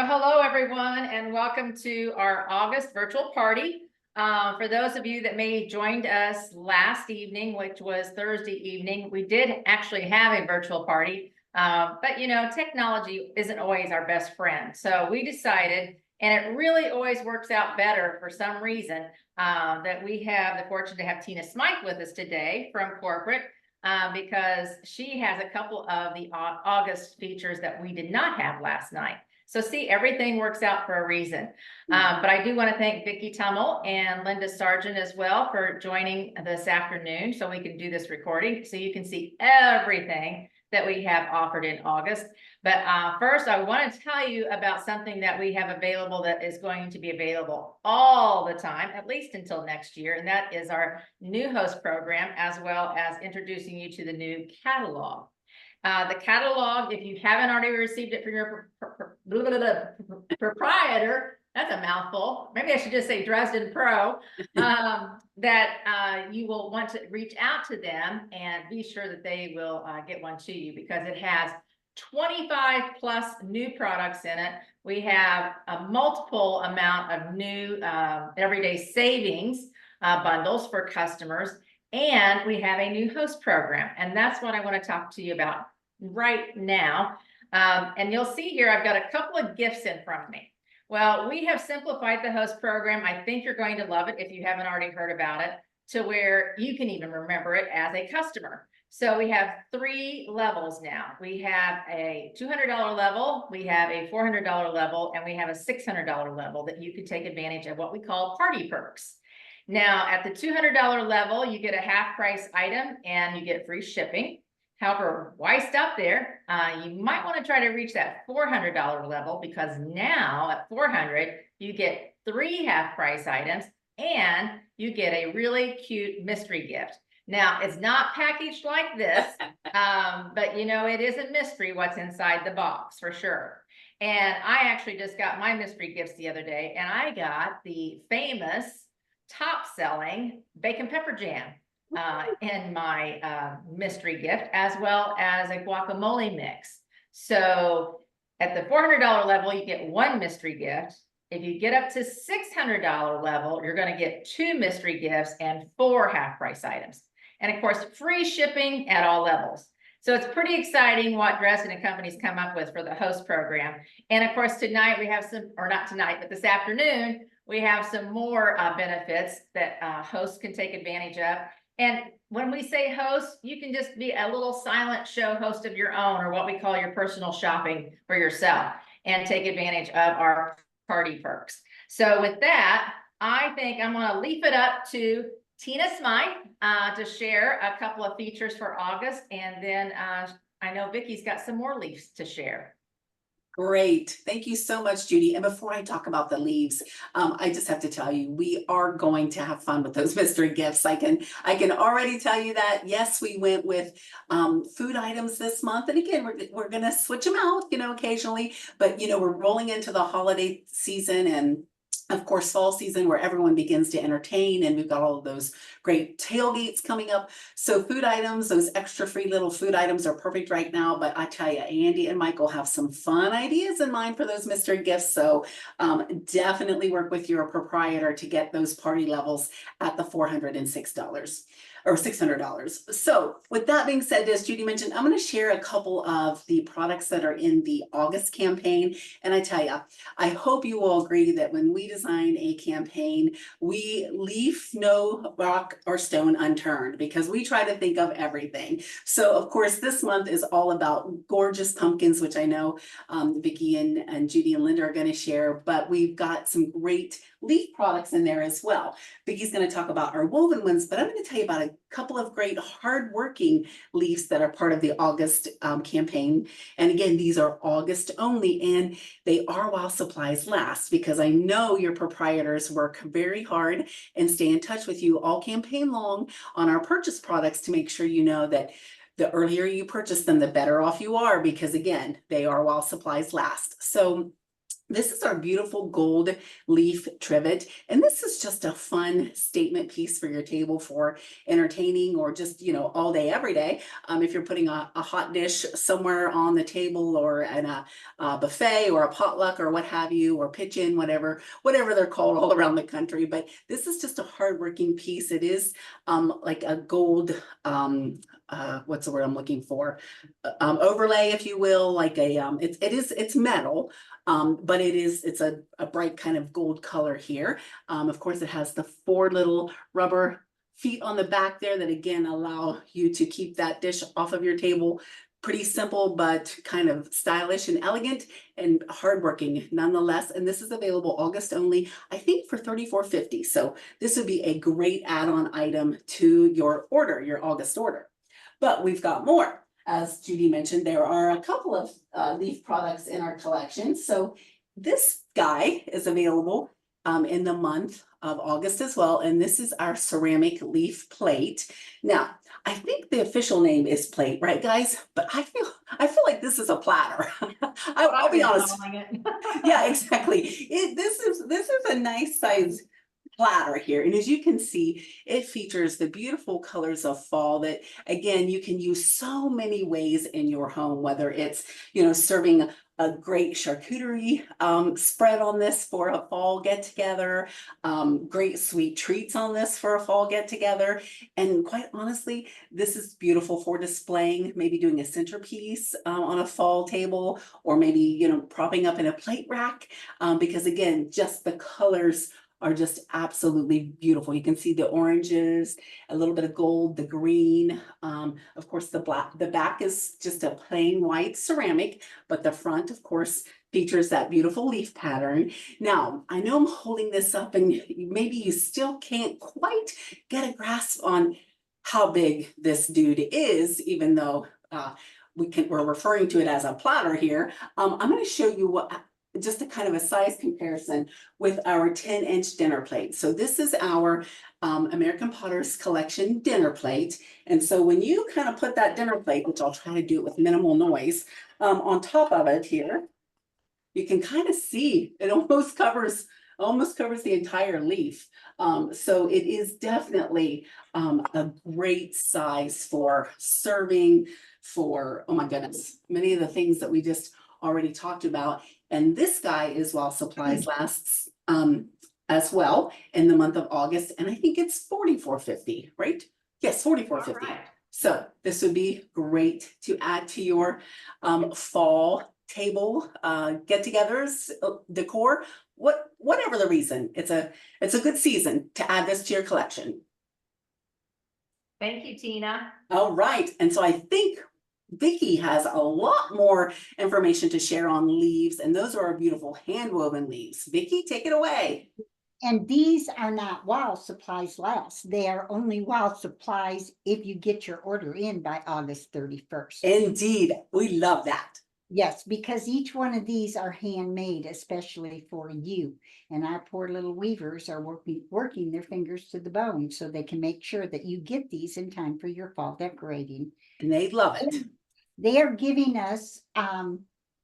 Well, hello, everyone, and welcome to our August virtual party. For those of you that may have joined us last evening, which was Thursday evening, we did actually have a virtual party, but technology isn't always our best friend. So we decided, and it really always works out better for some reason, that we have the fortune to have Tina Smythe with us today from corporate. Because she has a couple of the August features that we did not have last night. So see, everything works out for a reason. But I do want to thank Vicki Tummel and Linda Sargent as well for joining this afternoon so we can do this recording so you can see everything that we have offered in August. But first, I want to tell you about something that we have available that is going to be available all the time, at least until next year, and that is our new host program, as well as introducing you to the new catalog. The catalog, if you haven't already received it from your proprietor, that's a mouthful. Maybe I should just say Dresden Pro, that you will want to reach out to them and be sure that they will get one to you, because it has 25 plus new products in it. We have a multiple amount of new everyday savings bundles for customers. And we have a new host program, and that's what I want to talk to you about right now. And you'll see here, I've got a couple of gifts in front of me. Well, we have simplified the host program. I think you're going to love it if you haven't already heard about it, to where you can even remember it as a customer. So we have 3 levels now. We have a $200 level, we have a $400 level, and we have a $600 level that you can take advantage of what we call party perks. Now, at the $200 level, you get a half price item and you get free shipping. However, why stop there? You might want to try to reach that $400 level, because now at $400, you get 3 half price items and you get a really cute mystery gift. Now, it's not packaged like this, but it is a mystery what's inside the box for sure. And I actually just got my mystery gifts the other day, and I got the famous top-selling bacon pepper jam in my mystery gift, as well as a guacamole mix. So at the $400 level, you get 1 mystery gift. If you get up to $600 level, you're going to get 2 mystery gifts and 4 half-price items. And of course, free shipping at all levels. So it's pretty exciting what Dresden and Company's come up with for the host program. And of course, tonight we have some, or not tonight, but this afternoon, we have some more benefits that hosts can take advantage of. And when we say host, you can just be a little silent show host of your own, or what we call your personal shopping for yourself, and take advantage of our party perks. So with that, I think I'm going to leave it up to Tina Smythe to share a couple of features for August. And then I know Vicki's got some more leaves to share. Great. Thank you so much, Judy. And before I talk about the leaves, I just have to tell you, we are going to have fun with those mystery gifts. I can already tell you that. Yes, we went with food items this month. And again, we're going to switch them out, occasionally. But, we're rolling into the holiday season and of course, fall season, where everyone begins to entertain, and we've got all of those great tailgates coming up. So food items, those extra free little food items are perfect right now. But I tell you, Andy and Michael have some fun ideas in mind for those mystery gifts. So definitely work with your proprietor to get those party levels at the $406. Or $600. So with that being said, as Judy mentioned, I'm going to share a couple of the products that are in the August campaign. And I tell you, I hope you will agree that when we design a campaign, we leave no rock or stone unturned, because we try to think of everything. So of course, this month is all about gorgeous pumpkins, which I know Vicki and Judy and Linda are going to share, but we've got some great leaf products in there as well. Vicki's going to talk about our woven ones, but I'm going to tell you about a couple of great hardworking leaves that are part of the August campaign. And again, these are August only, and they are while supplies last, because I know your proprietors work very hard and stay in touch with you all campaign long on our purchase products to make sure you know that the earlier you purchase them, the better off you are, because again, they are while supplies last. So This is our beautiful gold leaf trivet, and this is just a fun statement piece for your table for entertaining or just, all day, every day. If you're putting a hot dish somewhere on the table or in a buffet or a potluck or what have you, or pitch-in, whatever they're called all around the country. But this is just a hardworking piece. It is like a gold, what's the word I'm looking for? Overlay, if you will, like it's metal. But it's a bright kind of gold color here. Of course, it has the 4 little rubber feet on the back there that again allow you to keep that dish off of your table. Pretty simple, but kind of stylish and elegant and hardworking nonetheless. And this is available August only, I think for $34.50. So this would be a great add-on item to your order, your August order. But we've got more. As Judy mentioned, there are a couple of leaf products in our collection. So this guy is available in the month of August as well. And this is our ceramic leaf plate. Now, I think the official name is plate, right, guys? But I feel like this is a platter. I'll be honest. Yeah, exactly. This is a nice size platter here. And as you can see, it features the beautiful colors of fall that, again, you can use so many ways in your home, whether it's, serving a great charcuterie spread on this for a fall get together, great sweet treats on this for a fall get together. And quite honestly, this is beautiful for displaying, maybe doing a centerpiece on a fall table, or maybe, propping up in a plate rack, because again, just the colors are just absolutely beautiful. You can see the oranges, a little bit of gold, the green. Of course, the black. The back is just a plain white ceramic, but the front, of course, features that beautiful leaf pattern. Now, I know I'm holding this up and maybe you still can't quite get a grasp on how big this dude is, even though we're referring to it as a platter here. I'm going to show you just a kind of a size comparison with our 10-inch dinner plate. So this is our American Potter's Collection dinner plate. And so when you kind of put that dinner plate, which I'll try to do with minimal noise, on top of it here, you can kind of see it almost covers the entire leaf. So it is definitely a great size for serving, for, oh my goodness, many of the things that we just already talked about. And this guy is while supplies lasts as well in the month of August. And I think it's $44.50, right? Yes, $44.50. Right. So this would be great to add to your fall table get-togethers, decor, whatever the reason. It's a good season to add this to your collection. Thank you, Tina. All right. And so I think Vicki has a lot more information to share on leaves, and those are our beautiful hand-woven leaves. Vicki, take it away. And these are not while supplies last. They are only while supplies if you get your order in by August 31st. Indeed, we love that. Yes, because each one of these are handmade, especially for you. And our poor little weavers are working their fingers to the bone so they can make sure that you get these in time for your fall decorating. And they love it. They are giving us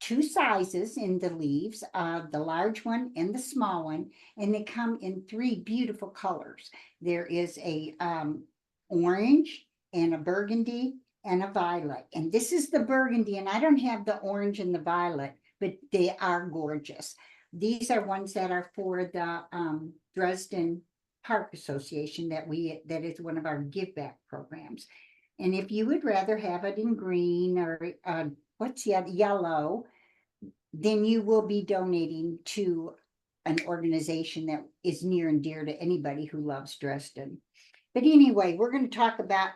2 sizes in the leaves, the large one and the small one, and they come in 3 beautiful colors. There is a orange and a burgundy and a violet. And this is the burgundy, and I don't have the orange and the violet, but they are gorgeous. These are ones that are for the Dresden Park Association that is one of our give back programs. And if you would rather have it in green or yellow, then you will be donating to an organization that is near and dear to anybody who loves Dresden. But anyway, we're going to talk about,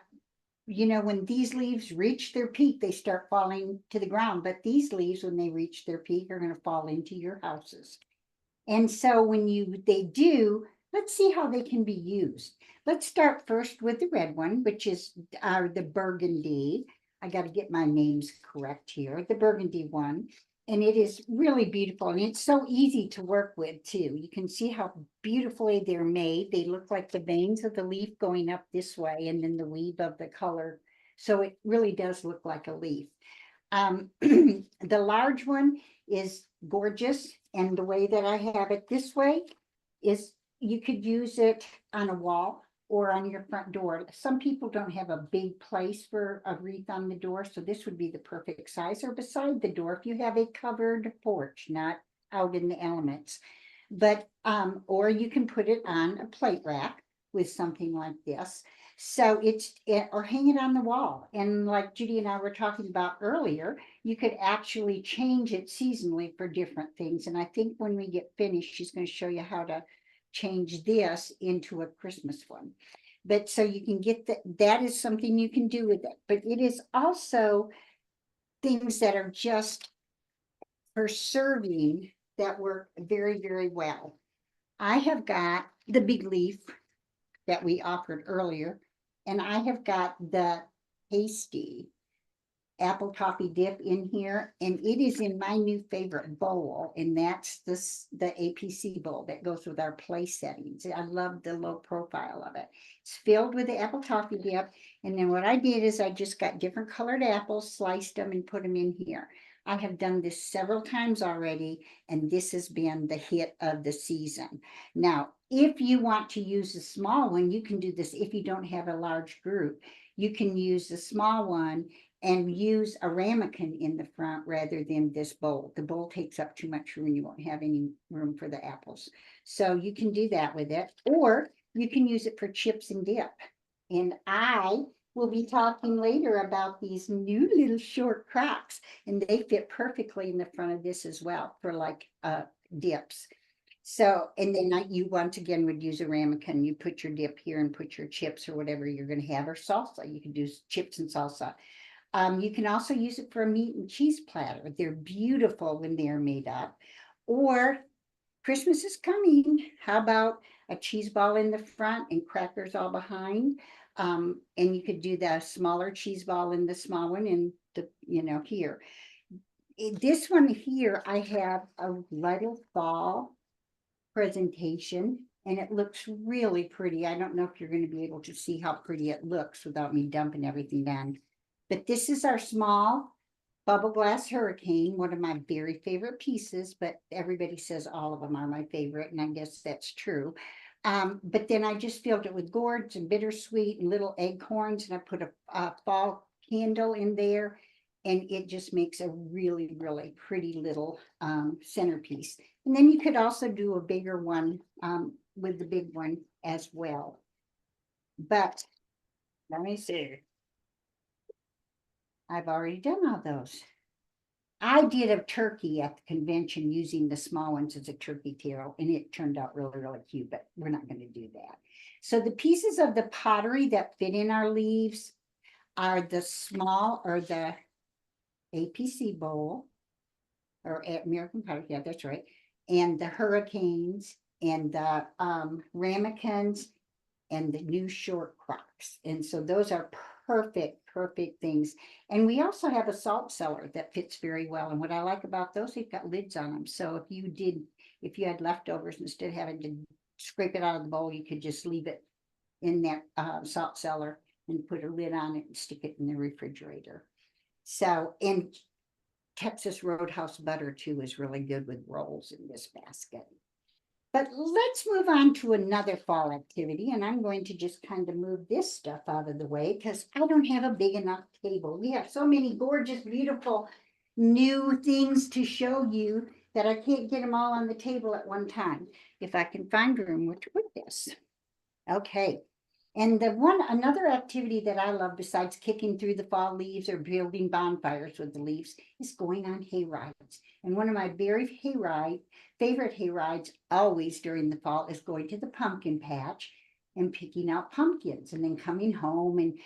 when these leaves reach their peak, they start falling to the ground. But these leaves, when they reach their peak, are going to fall into your houses. And so when they do, let's see how they can be used. Let's start first with the red one, which is the burgundy. I got to get my names correct here. The burgundy one. And it is really beautiful. And it's so easy to work with, too. You can see how beautifully they're made. They look like the veins of the leaf going up this way and then the weave of the color. So it really does look like a leaf. The large one is gorgeous, and the way that I have it this way is you could use it on a wall or on your front door. Some people don't have a big place for a wreath on the door, so this would be the perfect size, or beside the door if you have a covered porch, not out in the elements. But, or you can put it on a plate rack with something like this. So or hang it on the wall. And like Judy and I were talking about earlier, you could actually change it seasonally for different things. And I think when we get finished, she's going to show you how to change this into a Christmas one. But so you can get that is something you can do with it. But it is also things that are just for serving that work very, very well. I have got the big leaf that we offered earlier, and I have got the tasty apple toffee dip in here, and it is in my new favorite bowl, and that's the APC bowl that goes with our place settings. I love the low profile of it. It's filled with the apple toffee dip, and then what I did is I just got different colored apples, sliced them, and put them in here. I have done this several times already, and this has been the hit of the season. Now, if you want to use a small one, you can do this. If you don't have a large group, you can use the small one and use a ramekin in the front rather than this bowl. The bowl takes up too much room. You won't have any room for the apples. So you can do that with it, or you can use it for chips and dip. And I will be talking later about these new little short cracks, and they fit perfectly in the front of this as well for like dips. So, and then you once again would use a ramekin. You put your dip here and put your chips or whatever you're going to have, or salsa. You can do chips and salsa. You can also use it for a meat and cheese platter. They're beautiful when they're made up. Or Christmas is coming. How about a cheese ball in the front and crackers all behind? And you could do the smaller cheese ball in the small one and here. This one here, I have a little fall presentation, and it looks really pretty. I don't know if you're going to be able to see how pretty it looks without me dumping everything down. But this is our small bubble glass hurricane, one of my very favorite pieces, but everybody says all of them are my favorite, and I guess that's true. But then I just filled it with gourds and bittersweet and little acorns, and I put a fall candle in there, and it just makes a really, really pretty little centerpiece. And then you could also do a bigger one with the big one as well. But let me see. I've already done all those. I did a turkey at the convention using the small ones as a turkey taro, and it turned out really, really cute, but we're not going to do that. So the pieces of the pottery that fit in our leaves are the small, or the APC bowl, or American pottery, yeah, that's right, and the hurricanes, and the ramekins, and the new short crocks. And so those are perfect things. And we also have a salt cellar that fits very well. And what I like about those, they've got lids on them. So if you had leftovers, instead of having to scrape it out of the bowl, you could just leave it in that salt cellar and put a lid on it and stick it in the refrigerator. So, and Texas Roadhouse butter too is really good with rolls in this basket. But let's move on to another fall activity, and I'm going to just kind of move this stuff out of the way because I don't have a big enough table. We have so many gorgeous, beautiful new things to show you that I can't get them all on the table at one time. If I can find room to put this. Okay. And another activity that I love besides kicking through the fall leaves or building bonfires with the leaves is going on hay rides. And one of my very favorite hay rides always during the fall is going to the pumpkin patch and picking out pumpkins, and then coming home and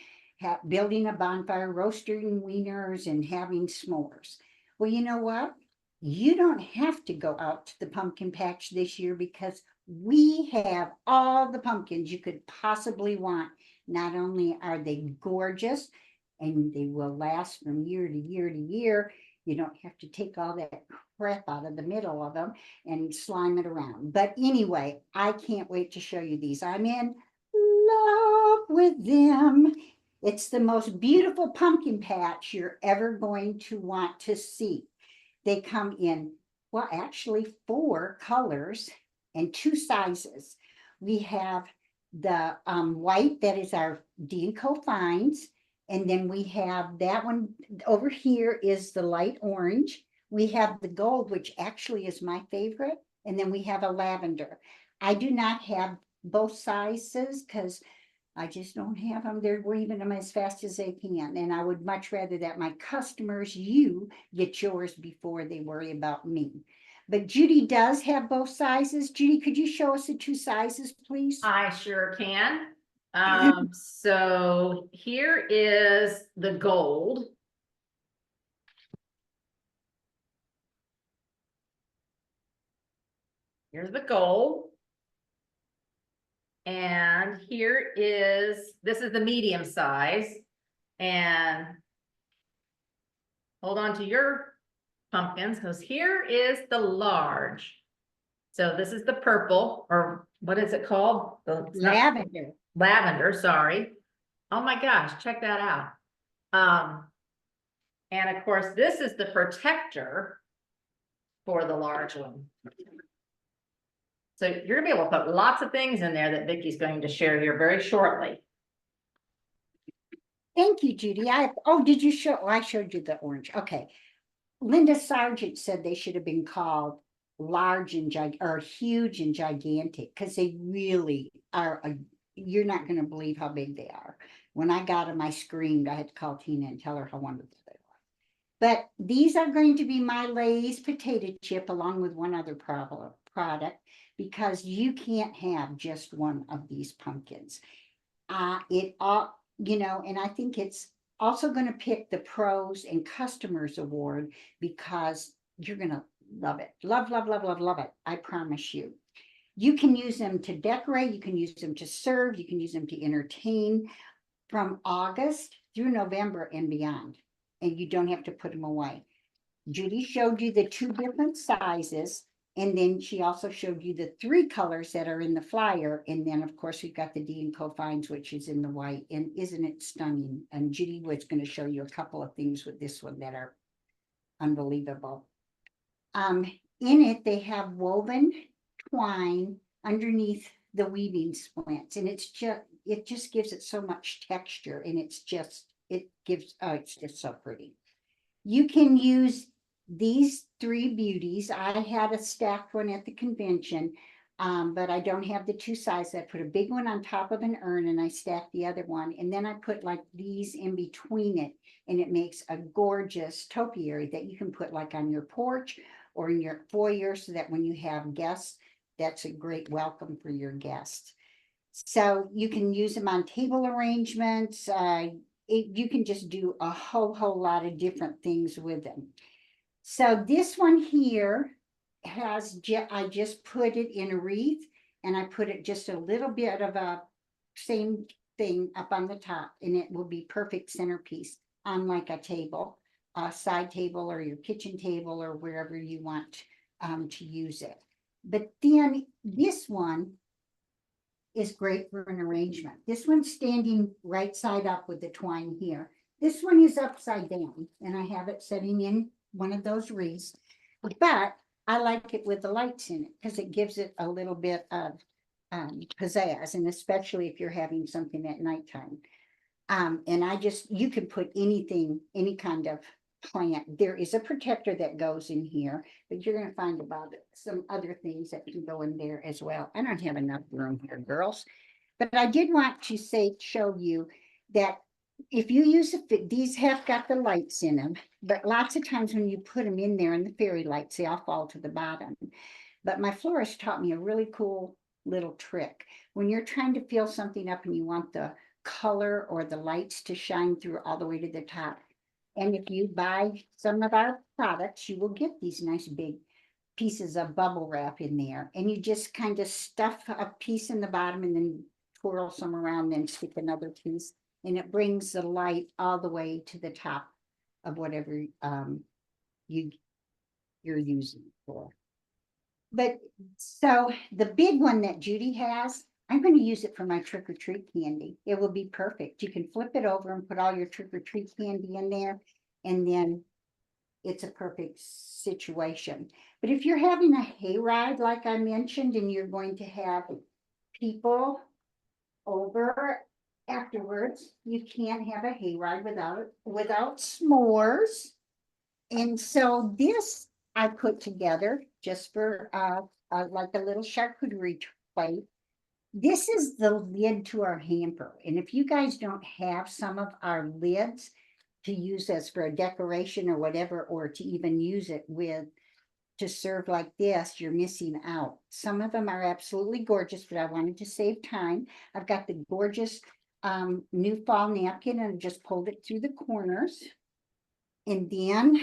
building a bonfire, roasting wieners, and having s'mores. Well, you know what? You don't have to go out to the pumpkin patch this year because we have all the pumpkins you could possibly want. Not only are they gorgeous and they will last from year to year to year, you don't have to take all that crap out of the middle of them and slime it around. But anyway, I can't wait to show you these. I'm in love with them. It's the most beautiful pumpkin patch you're ever going to want to see. They come in, well, actually 4 colors and 2 sizes. We have the white, that is our D&Co Fines. And then we have that one over here is the light orange. We have the gold, which actually is my favorite. And then we have a lavender. I do not have both sizes because I just don't have them. They're weaving them as fast as they can. And I would much rather that my customers, you, get yours before they worry about me. But Judy does have both sizes. Judy, could you show us the 2 sizes, please? I sure can. So here is the gold. Here's the gold. And here is, this is the medium size. And hold on to your pumpkins, because here is the large. So this is the purple, or what is it called? It's not- Lavender. Lavender, sorry. Oh my gosh, check that out. And of course, this is the protector for the large one. So you're gonna be able to put lots of things in there that Vicky's going to share here very shortly. Thank you, Judy. Did you show? Oh, I showed you the orange. Okay. Linda Sargent said they should have been called large and huge and gigantic, because they really are. You're not going to believe how big they are. When I got them, I screamed. I had to call Tina and tell her how wonderful they were. But these are going to be my Lay's potato chip along with one other product, because you can't have just one of these pumpkins. And I think it's also going to pick the pros and customers award, because you're going to love it. Love, love, love, love, love it. I promise you. You can use them to decorate. You can use them to serve. You can use them to entertain from August through November and beyond. And you don't have to put them away. Judy showed you the 2 different sizes. And then she also showed you the 3 colors that are in the flyer. And then, of course, we've got the D&Co Fines, which is in the white. And isn't it stunning? And Judy was going to show you a couple of things with this one that are unbelievable. In it, they have woven twine underneath the weaving splints. And it just gives it so much texture. And it's just so pretty. You can use these 3 beauties. I had a stacked one at the convention, but I don't have the 2 sizes. I put a big one on top of an urn and I stacked the other one. And then I put like these in between it, and it makes a gorgeous topiary that you can put like on your porch or in your foyer, so that when you have guests, that's a great welcome for your guests. So you can use them on table arrangements. You can just do a whole lot of different things with them. So this one here I just put it in a wreath, and I put it just a little bit of a same thing up on the top, and it will be perfect centerpiece on like a table, a side table, or your kitchen table, or wherever you want to use it. But then this one is great for an arrangement. This one's standing right side up with the twine here. This one is upside down, and I have it sitting in one of those wreaths. But I like it with the lights in it, because it gives it a little bit of pizzazz, and especially if you're having something at nighttime. And you can put anything, any kind of plant. There is a protector that goes in here, but you're going to find about some other things that can go in there as well. I don't have enough room here, girls, but I did want to show you that if you use these have got the lights in them, but lots of times when you put them in there and the fairy lights, they all fall to the bottom. But my florist taught me a really cool little trick. When you're trying to fill something up and you want the color or the lights to shine through all the way to the top, and if you buy some of our products, you will get these nice big pieces of bubble wrap in there, and you just kind of stuff a piece in the bottom and then twirl some around, then stick another piece, and it brings the light all the way to the top of whatever you're using it for. But so the big one that Judy has I'm gonna use it for my trick or treat candy. It will be perfect. You can flip it over and put all your trick or treat candy in there, and then it's a perfect situation. But if you're having a hayride, like I mentioned, and you're going to have people over afterwards, you can't have a hayride without s'mores. And so this I put together just for like a little charcuterie tray. This is the lid to our hamper. And if you guys don't have some of our lids to use as for a decoration or whatever, or to even use it with to serve like this, you're missing out. Some of them are absolutely gorgeous, but I wanted to save time. I've got the gorgeous new fall napkin and just pulled it through the corners. And then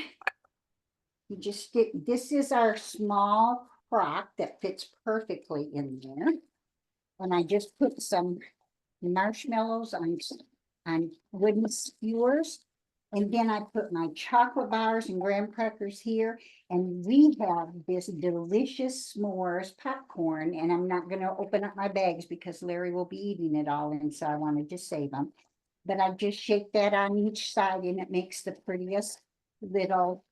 you just stick, this is our small crock that fits perfectly in there. And I just put some marshmallows on wooden skewers. And then I put my chocolate bars and graham crackers here. And we have this delicious s'mores popcorn. And I'm not going to open up my bags because Larry will be eating it all. And so I wanted to save them. But I just shake that on each side and it makes the prettiest little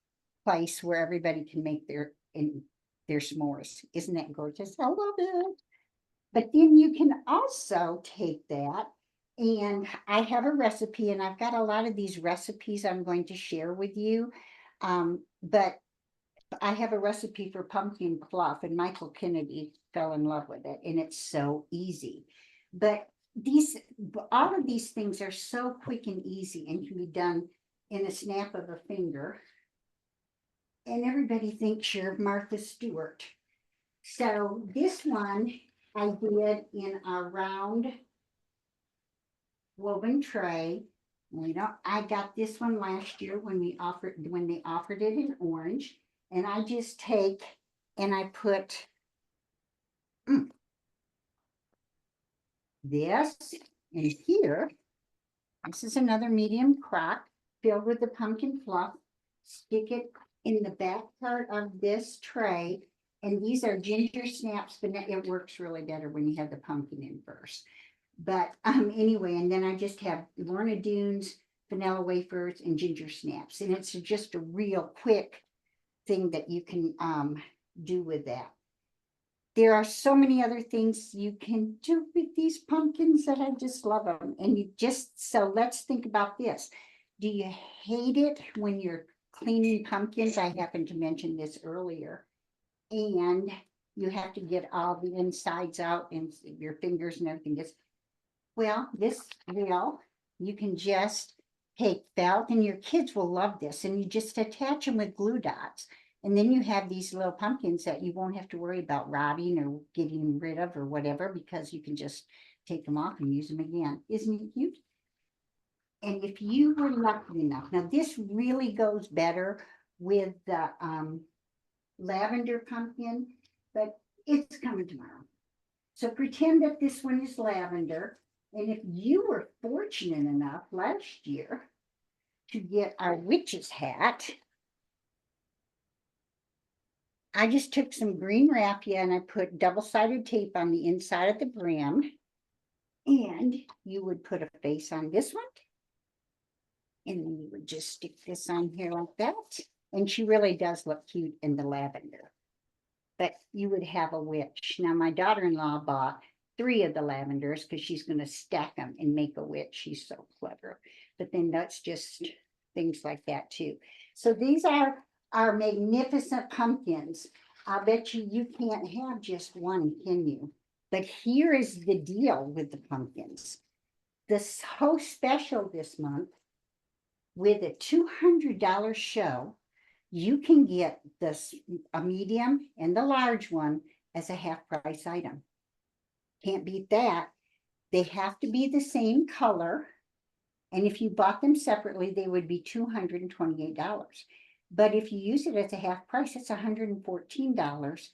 place where everybody can make their s'mores. Isn't that gorgeous? I love it. But then you can also take that, and I have a recipe, and I've got a lot of these recipes I'm going to share with you. But I have a recipe for pumpkin fluff, and Michael Kennedy fell in love with it, and it's so easy. But all of these things are so quick and easy and can be done in a snap of a finger. And everybody thinks you're Martha Stewart. So this one I did in a round woven tray. I got this one last year when they offered it in orange. And I just take and I put this in here. This is another medium crock filled with the pumpkin fluff. Stick it in the back part of this tray. And these are ginger snaps, but it works really better when you have the pumpkin in first. But anyway, and then I just have Lorna Doones, vanilla wafers, and ginger snaps. And it's just a real quick thing that you can do with that. There are so many other things you can do with these pumpkins that I just love them. And so let's think about this. Do you hate it when you're cleaning pumpkins? I happened to mention this earlier. And you have to get all the insides out and your fingers and everything gets, you can just take felt, and your kids will love this, and you just attach them with glue dots. And then you have these little pumpkins that you won't have to worry about rotting or getting rid of or whatever, because you can just take them off and use them again. Isn't it cute? And if you were lucky enough, now this really goes better with the lavender pumpkin, but it's coming tomorrow. So pretend that this one is lavender. And if you were fortunate enough last year to get our witch's hat, I just took some green raffia and I put double-sided tape on the inside of the brim. And you would put a face on this one. And then you would just stick this on here like that. And she really does look cute in the lavender. But you would have a witch. Now, my daughter-in-law bought 3 of the lavenders because she's going to stack them and make a witch. She's so clever. But then that's just things like that too. So these are our magnificent pumpkins. I'll bet you can't have just one, can you? But here is the deal with the pumpkins. This so special this month, with a $200 show, you can get a medium and the large one as a half price item. Can't beat that. They have to be the same color. And if you bought them separately, they would be $228. But if you use it as a half price, it's $114.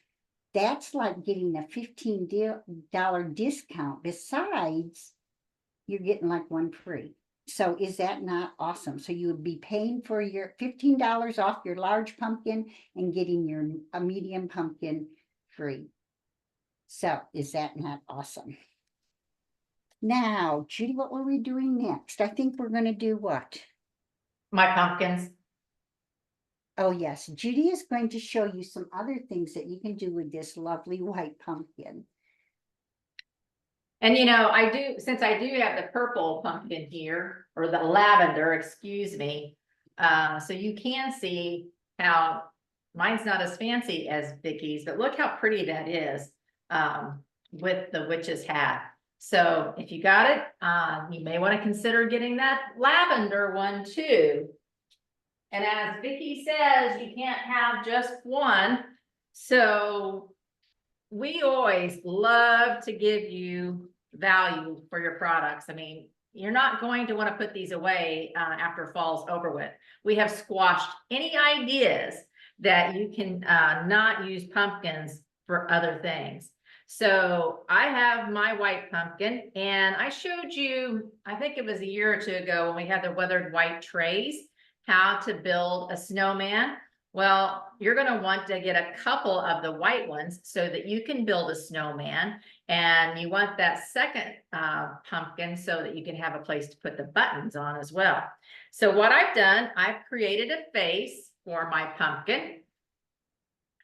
That's like getting a $15 discount. Besides, you're getting like one free. So is that not awesome? So you would be paying for your $15 off your large pumpkin and getting a medium pumpkin free. So is that not awesome? Now, Judy, what were we doing next? I think we're gonna do what? My pumpkins. Oh, yes, Judy is going to show you some other things that you can do with this lovely white pumpkin. And you know, since I do have the purple pumpkin here, or the lavender, excuse me. So you can see how mine's not as fancy as Vicky's, but look how pretty that is, with the witch's hat. So if you got it, you may want to consider getting that lavender one too. And as Vicky says, you can't have just one. So we always love to give you value for your products. I mean, you're not going to want to put these away after fall's over with. We have squashed any ideas that you can not use pumpkins for other things. So I have my white pumpkin, and I showed you, I think it was a year or two ago when we had the weathered white trays, how to build a snowman. Well, you're going to want to get a couple of the white ones so that you can build a snowman, and you want that second pumpkin so that you can have a place to put the buttons on as well. So what I've done, I've created a face for my pumpkin.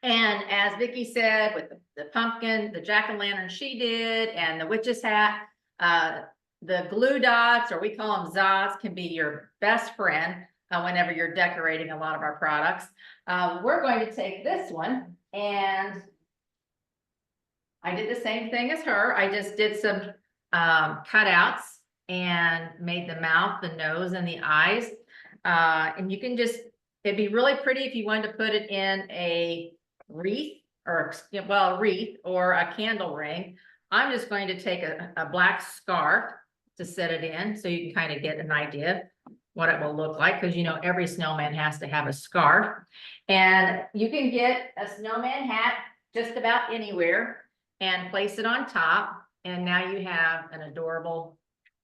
And as Vicky said, with the pumpkin, the jack-o'-lantern she did, and the witch's hat, the glue dots, or we call them zots, can be your best friend whenever you're decorating a lot of our products. We're going to take this one, and I did the same thing as her. I just did some cutouts and made the mouth, the nose, and the eyes. And you can just, it'd be really pretty if you wanted to put it in a wreath, or well, a wreath or a candle ring. I'm just going to take a black scarf to set it in, so you can kind of get an idea what it will look like, because you know every snowman has to have a scarf. And you can get a snowman hat just about anywhere and place it on top, and now you have an adorable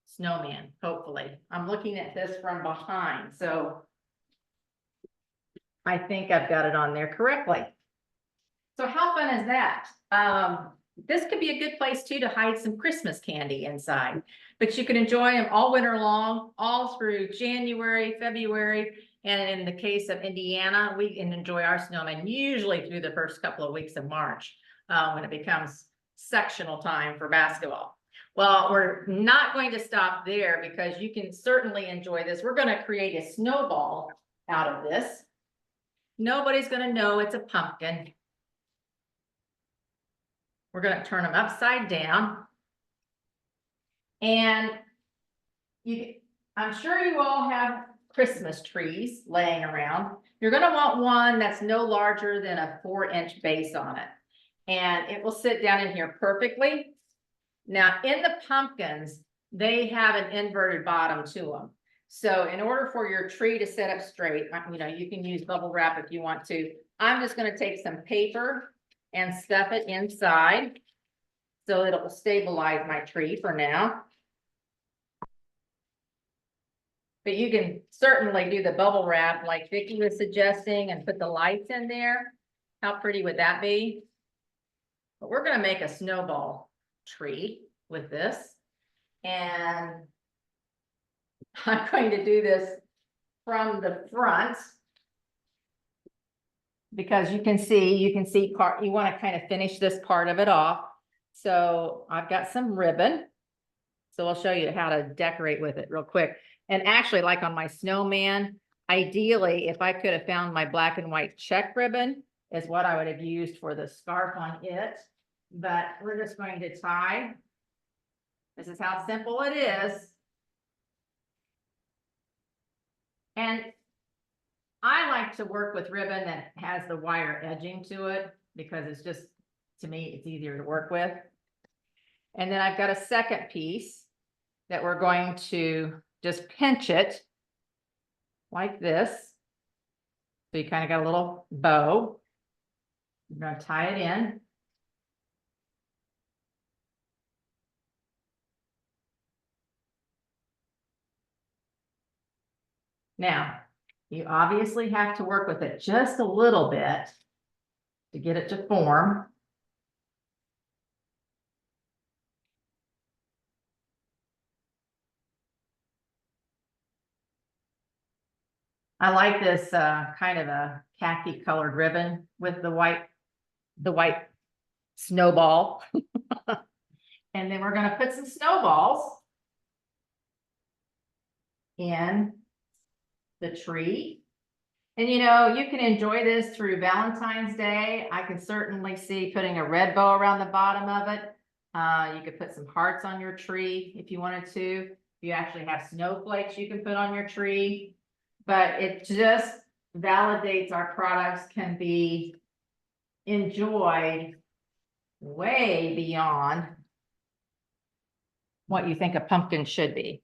snowman, hopefully. I'm looking at this from behind, so I think I've got it on there correctly. So how fun is that? This could be a good place too to hide some Christmas candy inside, but you can enjoy them all winter long, all through January, February. And in the case of Indiana, we can enjoy our snowmen usually through the first couple of weeks of March, when it becomes sectional time for basketball. Well, we're not going to stop there, because you can certainly enjoy this. We're going to create a snowball out of this. Nobody's going to know it's a pumpkin. We're going to turn them upside down. And I'm sure you all have Christmas trees laying around. You're going to want one that's no larger than a 4-inch base on it. And it will sit down in here perfectly. Now, in the pumpkins, they have an inverted bottom to them. So in order for your tree to sit up straight, you know, you can use bubble wrap if you want to. I'm just going to take some paper and stuff it inside so it will stabilize my tree for now. But you can certainly do the bubble wrap like Vicki was suggesting and put the lights in there. How pretty would that be? But we're going to make a snowball tree with this. And I'm going to do this from the front, because you can see part, you want to kind of finish this part of it off. So I've got some ribbon. So I'll show you how to decorate with it real quick. And actually, like on my snowman, ideally, if I could have found my black and white check ribbon, is what I would have used for the scarf on it. But we're just going to tie. This is how simple it is. And I like to work with ribbon that has the wire edging to it, because it's just, to me, it's easier to work with. And then I've got a second piece that we're going to just pinch it like this. So you kind of got a little bow. I'm going to tie it in. Now, you obviously have to work with it just a little bit to get it to form. I like this kind of a khaki colored ribbon with the white snowball. And then we're gonna put some snowballs in the tree. And you know, you can enjoy this through Valentine's Day. I can certainly see putting a red bow around the bottom of it. You could put some hearts on your tree if you wanted to. If you actually have snowflakes, you can put on your tree. But it just validates our products can be enjoyed way beyond what you think a pumpkin should be.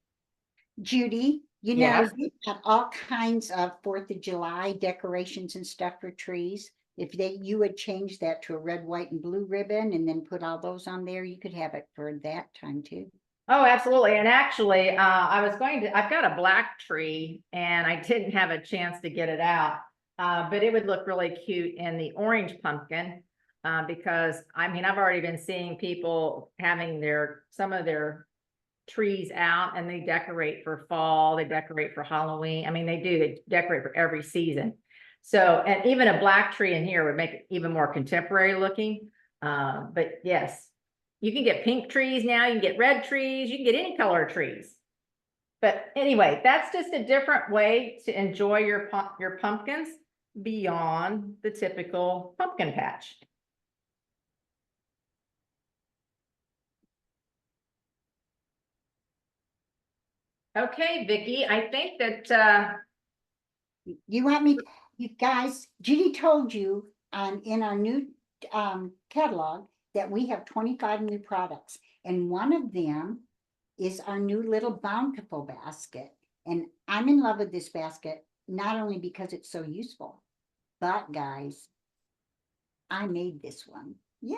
Judy, you know, Yes. we have all kinds of 4th of July decorations and stuff for trees. If you would change that to a red, white, and blue ribbon and then put all those on there, you could have it for that time too. Oh, absolutely. And actually, I've got a black tree and I didn't have a chance to get it out. But it would look really cute in the orange pumpkin. Because I mean, I've already been seeing people having some of their trees out and they decorate for fall, they decorate for Halloween. I mean, they decorate for every season. So, and even a black tree in here would make it even more contemporary looking. But yes, you can get pink trees now, you can get red trees, you can get any color trees. But anyway, that's just a different way to enjoy your pumpkins beyond the typical pumpkin patch. Okay, Vicky, I think that You want me, you guys, Judy told you in our new catalog that we have 25 new products, and one of them is our new little bountiful basket. And I'm in love with this basket, not only because it's so useful, but guys, I made this one. Yay!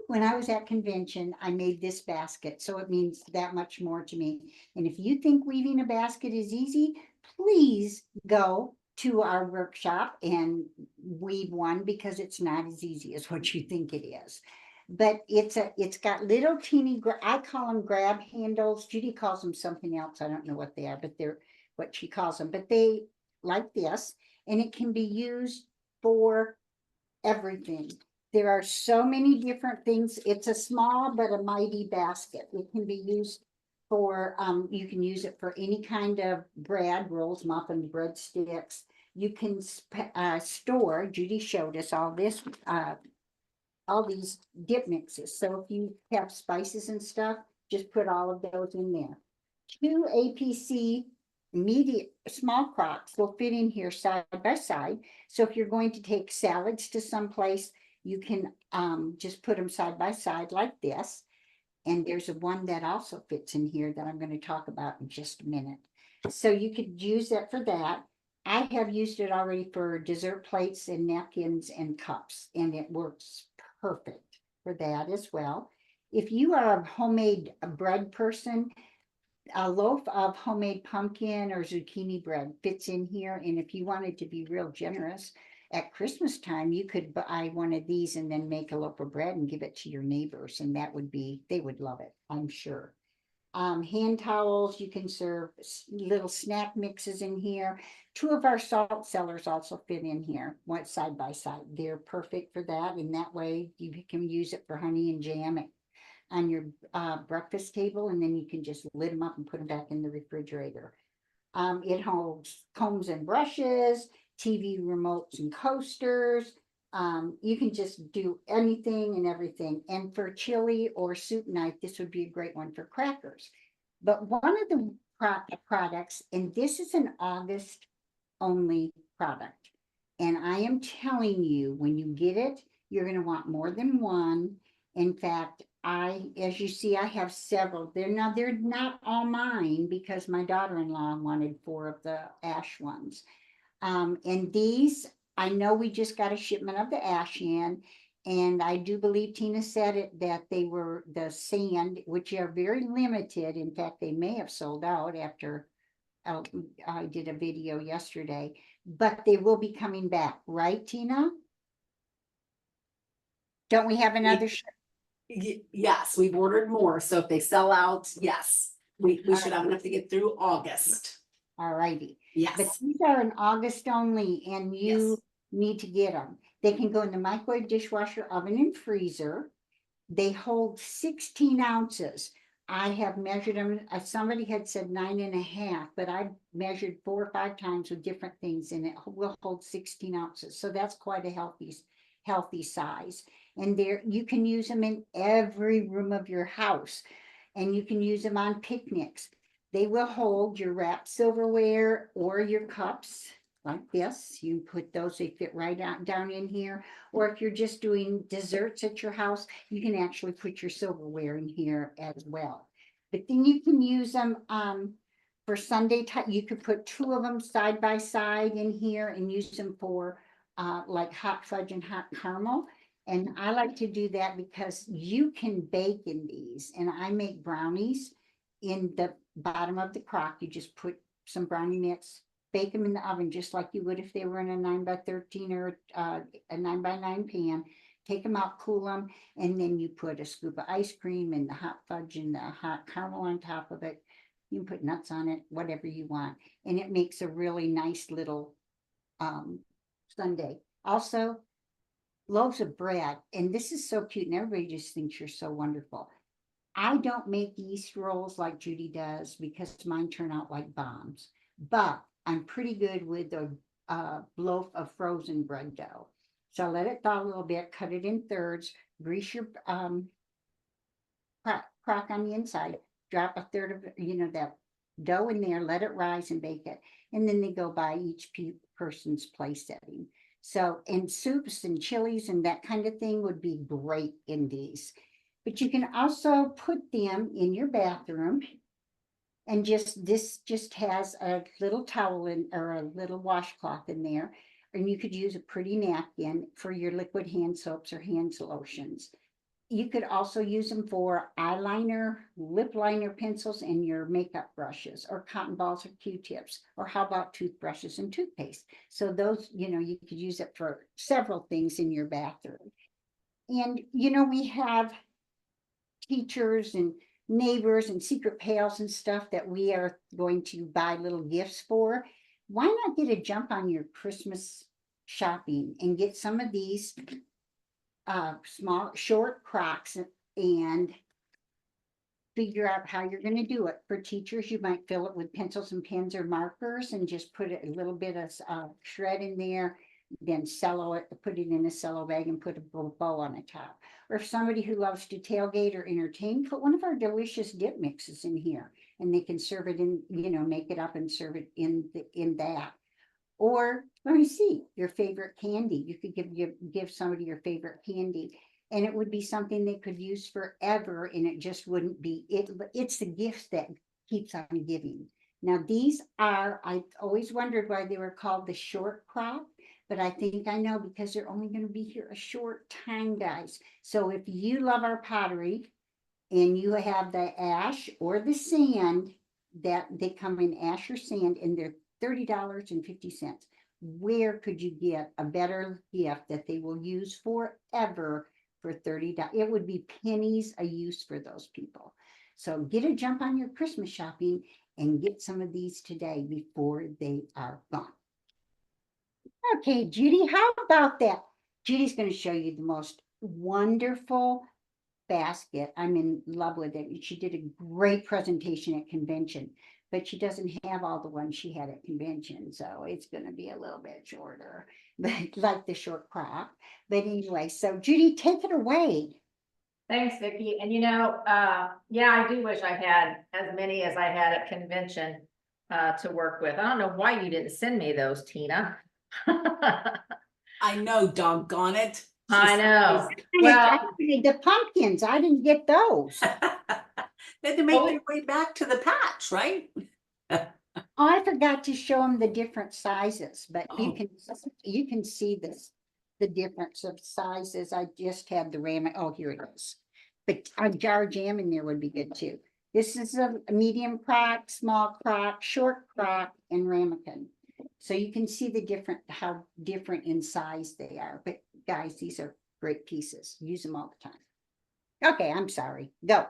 When I was at convention, I made this basket, so it means that much more to me. And if you think weaving a basket is easy, please go to our workshop and weave one, because it's not as easy as what you think it is. But it's got little teeny, I call them grab handles. Judy calls them something else. I don't know what they are, but they're what she calls them. But they like this, and it can be used for everything. There are so many different things. It's a small but a mighty basket. It can be used for, you can use it for any kind of bread, rolls, muffins, breadsticks. You can store, Judy showed us all this, all these dip mixes. So if you have spices and stuff, just put all of those in there. 2 APC small crocks will fit in here side by side. So if you're going to take salads to someplace, you can just put them side by side like this. And there's one that also fits in here that I'm going to talk about in just a minute. So you could use that for that. I have used it already for dessert plates and napkins and cups, and it works perfect for that as well. If you are a homemade bread person, a loaf of homemade pumpkin or zucchini bread fits in here. And if you wanted to be real generous at Christmas time, you could buy one of these and then make a loaf of bread and give it to your neighbors. And that would be, they would love it, I'm sure. Hand towels, you can serve little snack mixes in here. 2 of our salt cellars also fit in here, one side by side. They're perfect for that. And that way you can use it for honey and jam on your breakfast table, and then you can just lid them up and put them back in the refrigerator. It holds combs and brushes, TV remotes and coasters. You can just do anything and everything. And for chili or soup night, this would be a great one for crackers. But one of the products, and this is an August only product, and I am telling you, when you get it, you're going to want more than one. In fact, as you see, I have several. They're not all mine, because my daughter-in-law wanted 4 of the ash ones. And these, I know we just got a shipment of the ash in, and I do believe Tina said it, that they were the sand, which are very limited. In fact, they may have sold out after I did a video yesterday, but they will be coming back, right, Tina? Don't we have another? Yes, we've ordered more, so if they sell out, yes, we should have enough to get through August. All righty. But Yes. these are in August only, and you Yes. need to get them. They can go in the microwave, dishwasher, oven, and freezer. They hold 16 ounces. I have measured them, somebody had said 9.5, but I measured 4 or 5 times with different things, and it will hold 16 ounces. So that's quite a healthy size. And there, you can use them in every room of your house, and you can use them on picnics. They will hold your wrapped silverware or your cups like this. You put those, they fit right out down in here. Or if you're just doing desserts at your house, you can actually put your silverware in here as well. But then you can use them for Sunday time. You could put 2 of them side by side in here and use them for like hot fudge and hot caramel. And I like to do that because you can bake in these. And I make brownies in the bottom of the crock. You just put some brownie mix, bake them in the oven just like you would if they were in a 9x13 or a 9x9 pan. Take them out, cool them, and then you put a scoop of ice cream and the hot fudge and the hot caramel on top of it. You can put nuts on it, whatever you want. And it makes a really nice little sundae. Also, loaves of bread. And this is so cute, and everybody just thinks you're so wonderful. I don't make yeast rolls like Judy does because mine turn out like bombs. But I'm pretty good with a loaf of frozen bread dough. So I let it thaw a little bit, cut it in thirds, grease your crock on the inside, drop a third of that dough in there, let it rise and bake it. And then they go by each person's place setting. So, and soups and chilies and that kind of thing would be great in these. But you can also put them in your bathroom. And this just has a little towel in, or a little washcloth in there. And you could use a pretty napkin for your liquid hand soaps or hand lotions. You could also use them for eyeliner, lip liner pencils, and your makeup brushes, or cotton balls or Q-tips, or how about toothbrushes and toothpaste? So those, you could use it for several things in your bathroom. And, we have teachers and neighbors and secret pals and stuff that we are going to buy little gifts for. Why not get a jump on your Christmas shopping and get some of these small short crocks and figure out how you're going to do it. For teachers, you might fill it with pencils and pens or markers and just put a little bit of shred in there, then cello it, put it in a cello bag and put a bow on the top. Or if somebody who loves to tailgate or entertain, put one of our delicious dip mixes in here, and they can serve it in, make it up and serve it in that. Or let me see, your favorite candy. You could give somebody your favorite candy, and it would be something they could use forever, and it just wouldn't be it. It's the gifts that keeps on giving. Now these are, I always wondered why they were called the short crop, but I think I know, because they're only going to be here a short time, guys. So if you love our pottery and you have the ash or the sand, that they come in ash or sand, and they're $30.50. Where could you get a better gift that they will use forever for $30? It would be pennies a use for those people. So get a jump on your Christmas shopping and get some of these today before they are gone. Okay, Judy, how about that? Judy's going to show you the most wonderful basket. I'm in love with it. She did a great presentation at convention, but she doesn't have all the ones she had at convention, so it's going to be a little bit shorter, but like the short crop. But anyway, so Judy, take it away. Thanks, Vicki. And yeah, I do wish I had as many as I had at convention to work with. I don't know why you didn't send me those, Tina. I know, doggone it. I know. Well, The pumpkins, I didn't get those. They had to make their way back to the patch, right? Oh, I forgot to show them the different sizes, but Oh. you can see this, the difference of sizes. I just had the ramen. Oh, here it is. But a jar jam in there would be good too. This is a medium crock, small crock, short crock, and ramekin. So you can see how different in size they are. But guys, these are great pieces. Use them all the time. Okay, I'm sorry. Go.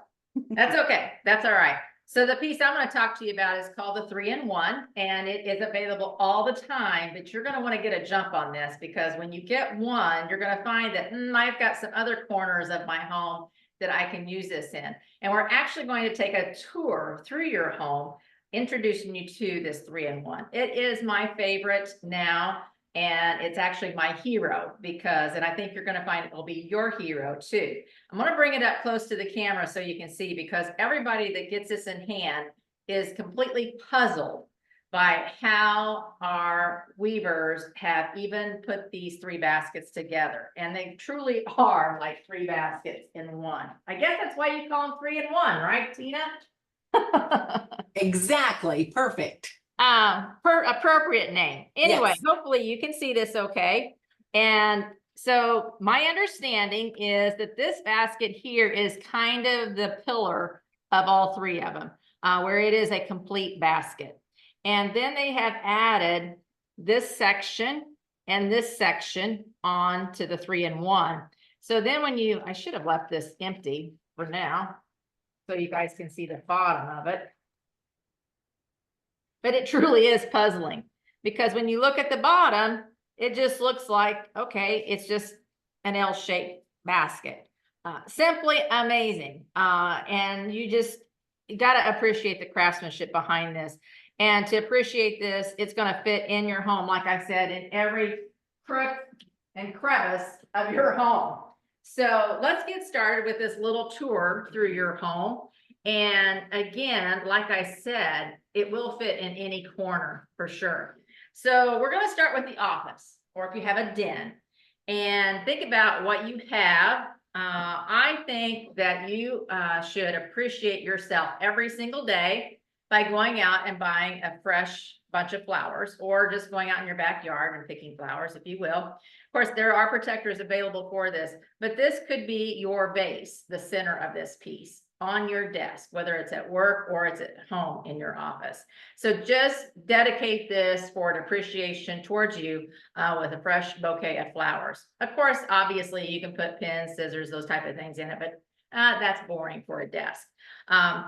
that's okay. That's all right. So the piece I'm going to talk to you about is called the 3-in-1, and it is available all the time, but you're going to want to get a jump on this because when you get one, you're going to find that I've got some other corners of my home that I can use this in. And we're actually going to take a tour through your home, introducing you to this 3-in-1. It is my favorite now, and it's actually my hero because, and I think you're going to find it will be your hero too. I'm going to bring it up close to the camera so you can see, because everybody that gets this in hand is completely puzzled by how our weavers have even put these 3 baskets together. And they truly are like 3 baskets in one. I guess that's why you call them 3-in-1, right, Tina? Exactly, perfect. Per appropriate name. Anyway, Yes. hopefully you can see this okay. And so my understanding is that this basket here is kind of the pillar of all 3 of them, where it is a complete basket. And then they have added this section and this section on to the 3-in-1. So then when you, I should have left this empty for now, so you guys can see the bottom of it. But it truly is puzzling because when you look at the bottom, it just looks like, okay, it's just an L-shaped basket. Simply amazing. And you got to appreciate the craftsmanship behind this. And to appreciate this, it's going to fit in your home, like I said, in every crook and crevice of your home. So let's get started with this little tour through your home. And again, like I said, it will fit in any corner for sure. So we're going to start with the office, or if you have a den, and think about what you have. I think that you should appreciate yourself every single day by going out and buying a fresh bunch of flowers, or just going out in your backyard and picking flowers, if you will. Of course, there are protectors available for this, but this could be your base, the center of this piece on your desk, whether it's at work or it's at home in your office. So just dedicate this for an appreciation towards you with a fresh bouquet of flowers. Of course, obviously you can put pens, scissors, those type of things in it, but that's boring for a desk.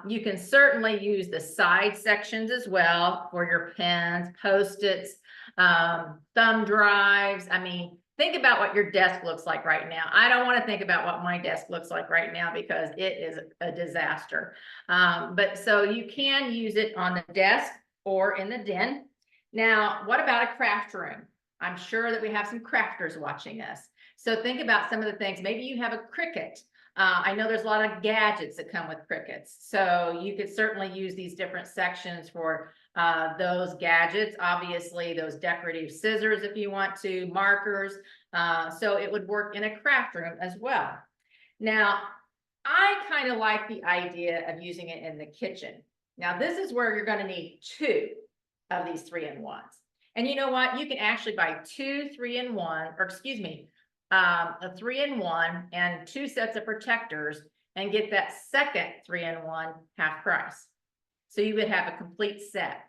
You can certainly use the side sections as well for your pens, Post-its, thumb drives. I mean, think about what your desk looks like right now. I don't want to think about what my desk looks like right now because it is a disaster. But so you can use it on the desk or in the den. Now, what about a craft room? I'm sure that we have some crafters watching us. So think about some of the things. Maybe you have a Cricut. I know there's a lot of gadgets that come with Cricuts. So you could certainly use these different sections for those gadgets, obviously those decorative scissors if you want to, markers. So it would work in a craft room as well. Now, I kind of like the idea of using it in the kitchen. Now, this is where you're going to need 2 of these 3-in-1s. And you know what? You can actually buy 2 3-in-1, or excuse me, a 3-in-1 and 2 sets of protectors and get that second 3-in-1 half price. So you would have a complete set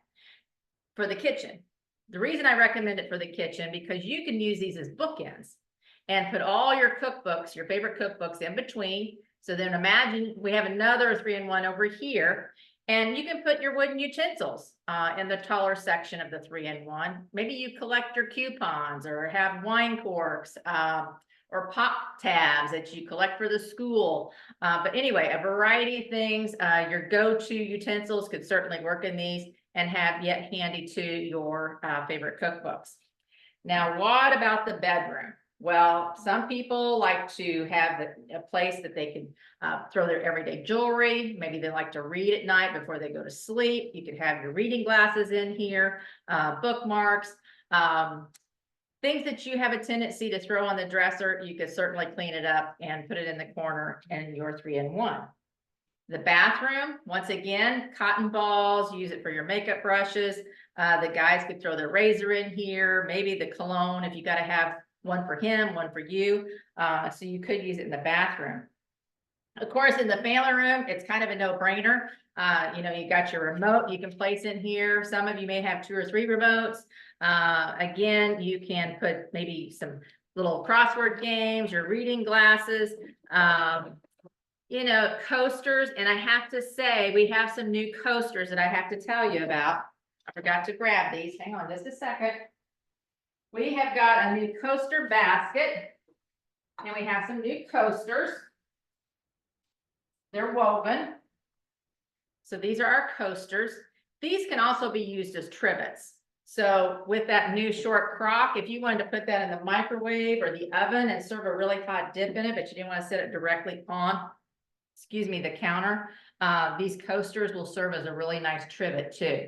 for the kitchen. The reason I recommend it for the kitchen, because you can use these as bookends and put all your cookbooks, your favorite cookbooks in between. So then imagine we have another 3-in-1 over here, and you can put your wooden utensils in the taller section of the 3-in-1. Maybe you collect your coupons or have wine corks or pop tabs that you collect for the school. But anyway, a variety of things. Your go-to utensils could certainly work in these and have yet handy to your favorite cookbooks. Now, what about the bedroom? Well, some people like to have a place that they can throw their everyday jewelry. Maybe they like to read at night before they go to sleep. You could have your reading glasses in here, bookmarks, things that you have a tendency to throw on the dresser. You could certainly clean it up and put it in the corner in your 3-in-1. The bathroom, once again, cotton balls, use it for your makeup brushes. The guys could throw their razor in here, maybe the cologne if you got to have one for him, one for you. So you could use it in the bathroom. Of course, in the family room, it's kind of a no-brainer. You know, you got your remote you can place in here. Some of you may have 2 or 3 remotes. Again, you can put maybe some little crossword games, your reading glasses. you know, coasters, and I have to say, we have some new coasters that I have to tell you about. I forgot to grab these. Hang on just a second. We have got a new coaster basket, and we have some new coasters. They're woven. So these are our coasters. These can also be used as trivets. So with that new short crock, if you wanted to put that in the microwave or the oven and serve a really hot dip in it, but you didn't want to set it directly on, excuse me, the counter, these coasters will serve as a really nice trivet too.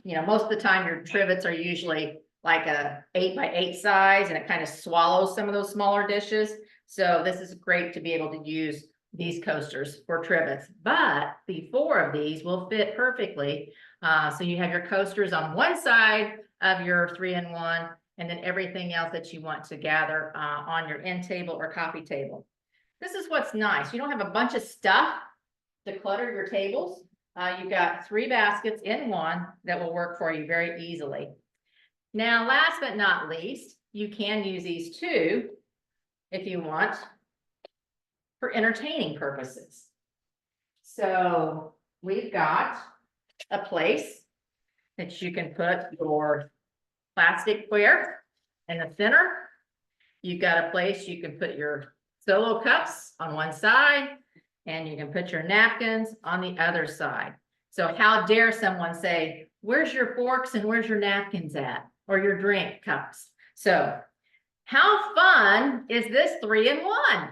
You know, most of the time your trivets are usually like a 8x8 size, and it kind of swallows some of those smaller dishes. So this is great to be able to use these coasters for trivets, but the 4 of these will fit perfectly. So you have your coasters on one side of your 3-in-1, and then everything else that you want to gather on your end table or coffee table. This is what's nice. You don't have a bunch of stuff to clutter your tables. You've got 3 baskets in one that will work for you very easily. Now, last but not least, you can use these too, if you want, for entertaining purposes. So we've got a place that you can put your plasticware in the center. You've got a place you can put your solo cups on one side, and you can put your napkins on the other side. So how dare someone say, where's your forks and where's your napkins at? Or your drink cups. So how fun is this 3-in-1?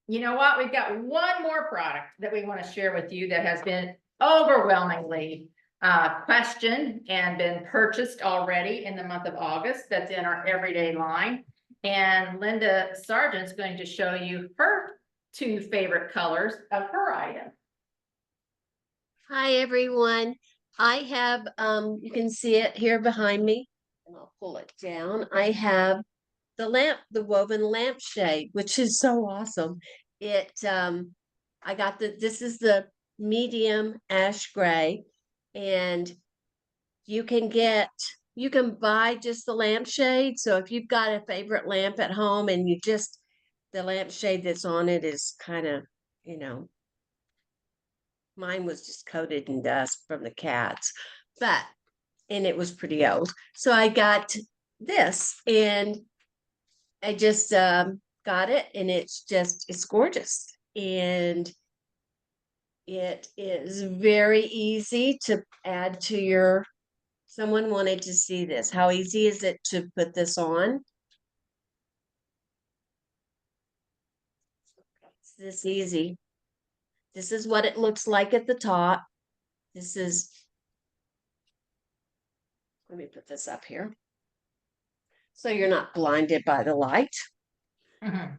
You know what? We've got one more product that we want to share with you that has been overwhelmingly questioned and been purchased already in the month of August. That's in our everyday line. And Linda Sargent's going to show you her 2 favorite colors of her item. Hi, everyone. I have, you can see it here behind me, and I'll pull it down. I have the woven lampshade, which is so awesome. I got this is the medium ash gray, and you can buy just the lampshade. So if you've got a favorite lamp at home and the lampshade that's on it is kind of, mine was just coated in dust from the cats, and it was pretty old. So I got this, and I just got it, and it's gorgeous. And it is very easy to add to someone wanted to see this. How easy is it to put this on? It's this easy. This is what it looks like at the top. Let me put this up here so you're not blinded by the light.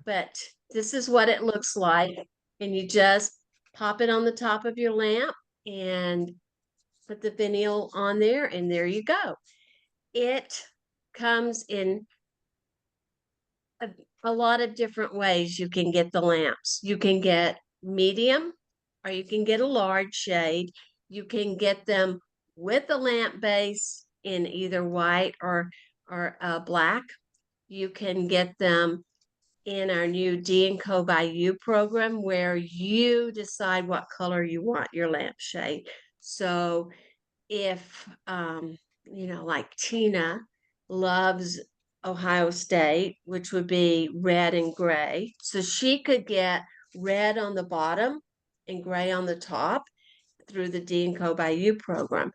But this is what it looks like. And you just pop it on the top of your lamp and put the finial on there, and there you go. It comes in a lot of different ways. You can get the lamps. You can get medium, or you can get a large shade. You can get them with a lamp base in either white or black. You can get them in our new D&Co by You program, where you decide what color you want your lampshade. So if, like Tina loves Ohio State, which would be red and gray. So she could get red on the bottom and gray on the top through the D&Co by You program.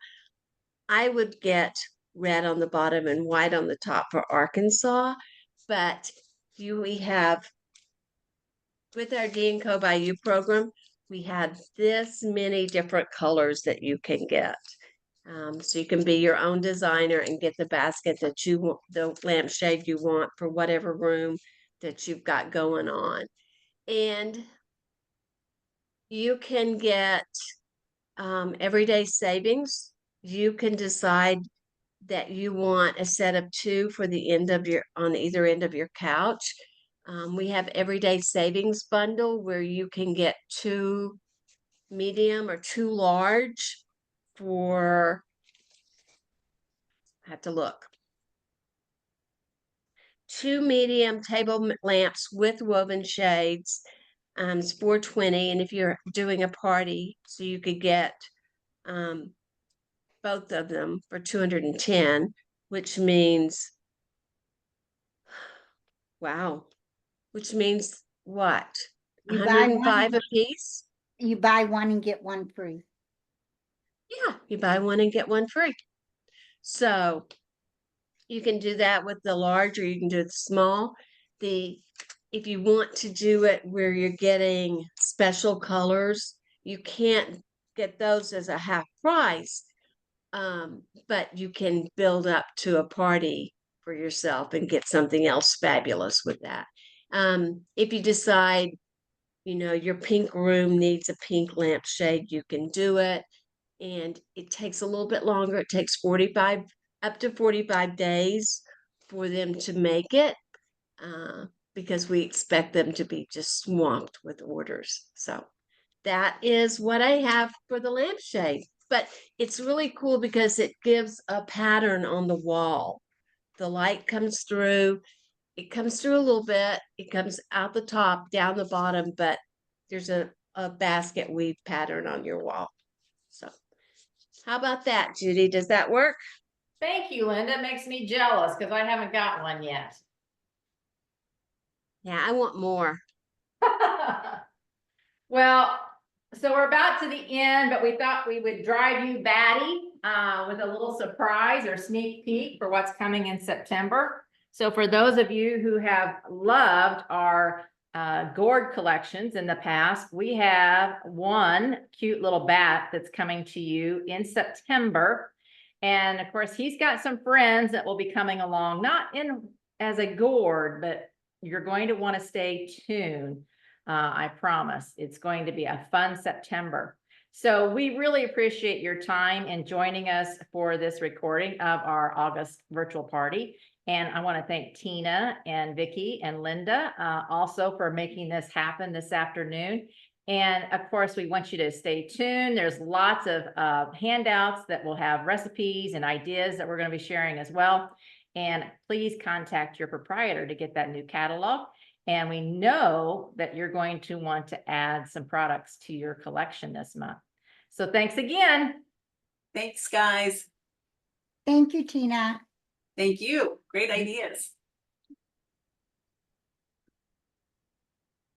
I would get red on the bottom and white on the top for Arkansas, but we have, with our D&Co by You program, we have this many different colors that you can get. So you can be your own designer and get the basket that you want, the lampshade you want for whatever room that you've got going on. And you can get everyday savings. You can decide that you want a set of 2 for the on either end of your couch. We have everyday savings bundle where you can get 2 medium or 2 large for, I have to look, 2 medium table lamps with woven shades It's $420, and if you're doing a party, so you could get both of them for 210, which means, wow, which means what? You buy one, 105 a piece? you buy one and get one free. Yeah, you buy one and get one free. So you can do that with the large, or you can do it small. If you want to do it where you're getting special colors, you can't get those as a half price. But you can build up to a party for yourself and get something else fabulous with that. If you decide, your pink room needs a pink lampshade, you can do it. And it takes a little bit longer. It takes up to 45 days for them to make it, because we expect them to be just swamped with orders. So that is what I have for the lampshade. But it's really cool because it gives a pattern on the wall. The light comes through. It comes through a little bit. It comes out the top, down the bottom, but there's a basket weave pattern on your wall. So how about that, Judy? Does that work? Thank you, Linda. Makes me jealous because I haven't got one yet. Yeah, I want more. Well, so we're about to the end, but we thought we would drive you batty with a little surprise or sneak peek for what's coming in September. So for those of you who have loved our gourd collections in the past, we have one cute little bat that's coming to you in September. And of course, he's got some friends that will be coming along, not in as a gourd, but you're going to want to stay tuned. I promise it's going to be a fun September. So we really appreciate your time in joining us for this recording of our August virtual party. And I want to thank Tina and Vicki and Linda also for making this happen this afternoon. And of course, we want you to stay tuned. There's lots of handouts that will have recipes and ideas that we're going to be sharing as well. And please contact your proprietor to get that new catalog. And we know that you're going to want to add some products to your collection this month. So thanks again. Thanks, guys. Thank you, Tina. Thank you. Great ideas.